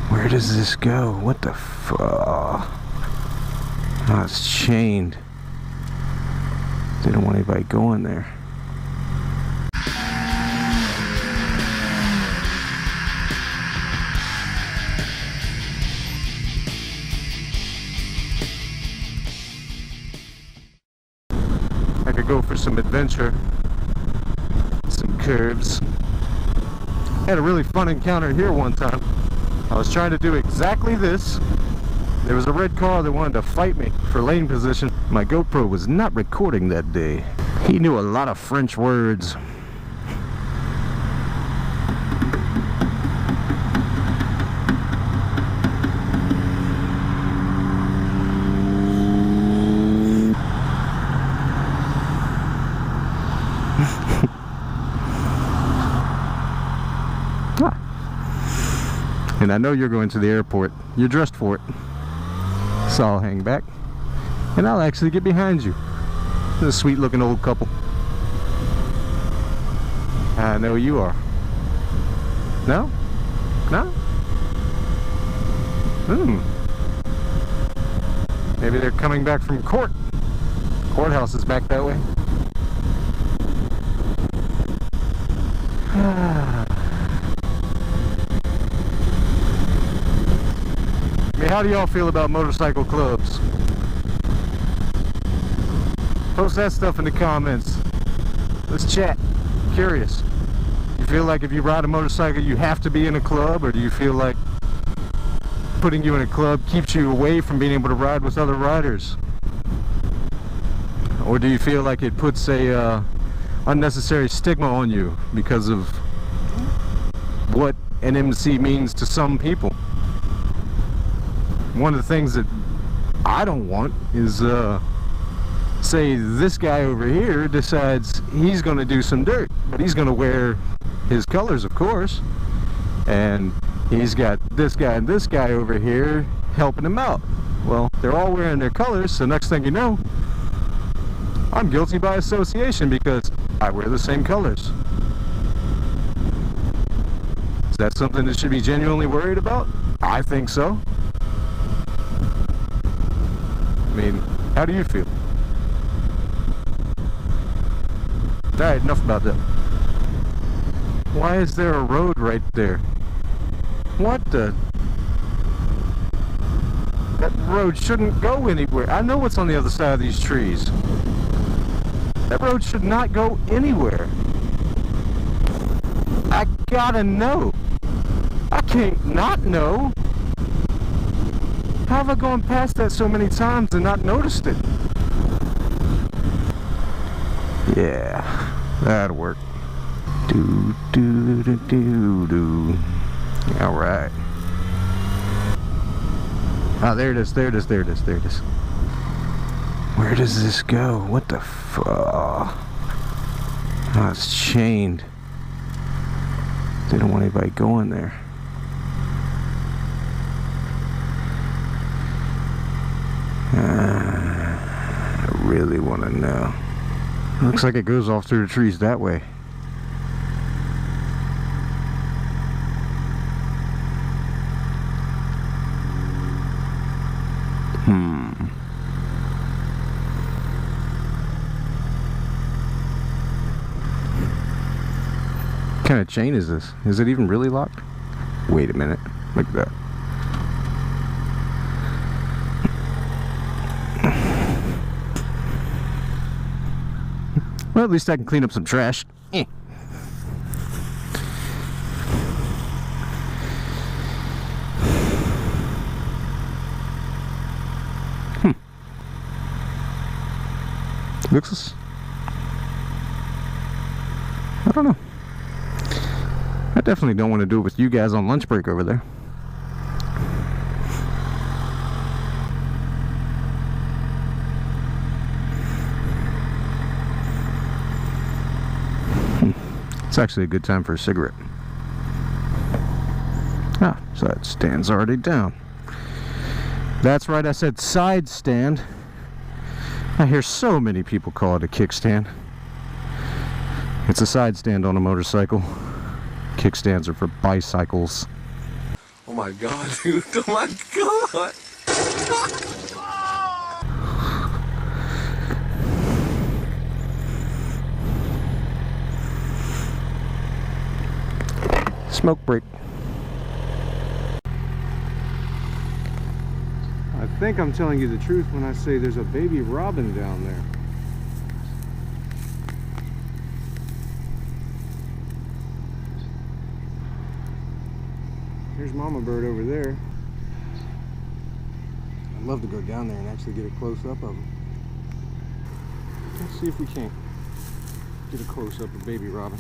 Where does this go? What the fuck? Oh, it's chained. They don't want anybody going there. I could go for some adventure, some curves. Had a really fun encounter here one time. I was trying to do exactly this. There was a red car that wanted to fight me for lane position. My GoPro was not recording that day. He knew a lot of French words. And I know you're going to the airport. You're dressed for it. So I'll hang back and I'll actually get behind you. This sweet looking old couple. I know you are. No? No? Maybe they're coming back from court. Courthouse is back that way. I mean, how do y'all feel about motorcycle clubs? Post that stuff in the comments. Let's chat. Curious. You feel like if you ride a motorcycle you have to be in a club, or do you feel like putting you in a club keeps you away from being able to ride with other riders? Or do you feel like it puts a unnecessary stigma on you because of what an MC means to some people? One of the things that I don't want is, say this guy over here decides he's going to do some dirt, but he's going to wear his colors, of course, and he's got this guy and this guy over here helping him out. Well, they're all wearing their colors, so next thing you know, I'm guilty by association because I wear the same colors. Is that something that should be genuinely worried about? I think so. I mean, how do you feel? Alright, enough about that. Why is there a road right there? What the? That road shouldn't go anywhere. I know what's on the other side of these trees. That road should not go anywhere. I gotta know. I can't not know. How have I gone past that so many times and not noticed it? Yeah, that'll work. Do do do do do. All right. Ah, there it is. There it is. There it is. There it is. Where does this go? What the fuck? Oh, it's chained. They don't want anybody going there. I really want to know. Looks like it goes off through the trees that way. What kind of chain is this? Is it even really locked? Wait a minute. Look at that. Well, at least I can clean up some trash. Looks... I don't know. I definitely don't want to do it with you guys on lunch break over there. It's actually a good time for a cigarette. Ah, so that stand's already down. That's right, I said side stand. I hear so many people call it a kickstand. It's a side stand on a motorcycle. Kickstands are for bicycles. Oh my god, dude. Oh my god. Smoke break. I think I'm telling you the truth when I say there's a baby robin down there. There's mama bird over there. I'd love to go down there and actually get a close up of them. Let's see if we can't get a close up of baby robin.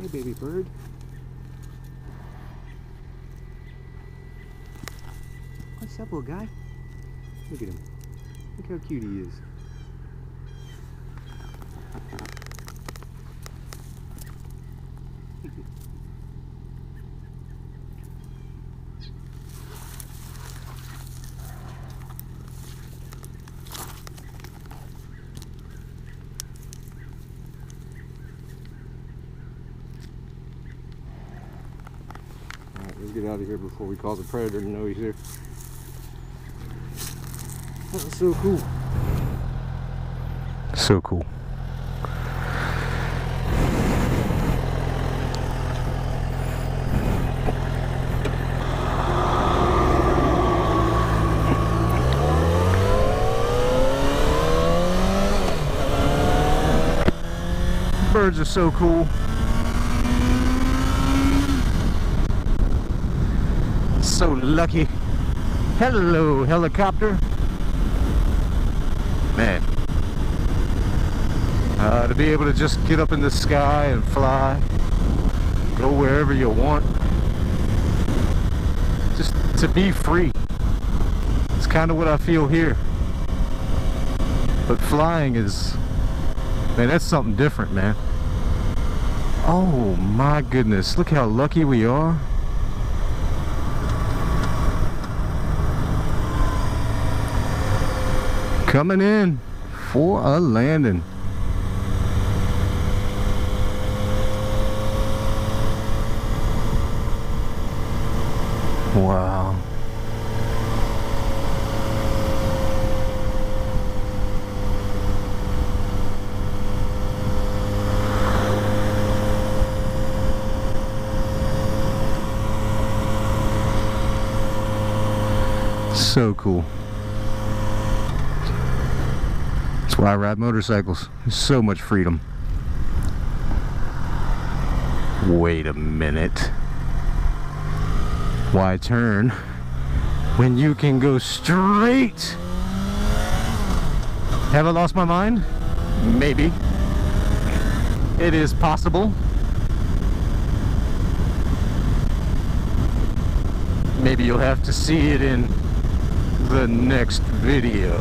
Hey baby bird. What's up, little guy? Look at him. Look how cute he is. Let's get out of here before we cause a predator to know he's here. That was so cool. So cool. Birds are so cool. So lucky. Hello, helicopter. Man. To be able to just get up in the sky and fly. Go wherever you want. Just to be free. It's kind of what I feel here. But flying is... man, that's something different, man. Oh my goodness. Look how lucky we are. Coming in for a landing. Wow. So cool. That's why I ride motorcycles. There's so much freedom. Wait a minute. Why turn when you can go straight? Have I lost my mind? Maybe. It is possible. Maybe you'll have to see it in the next video.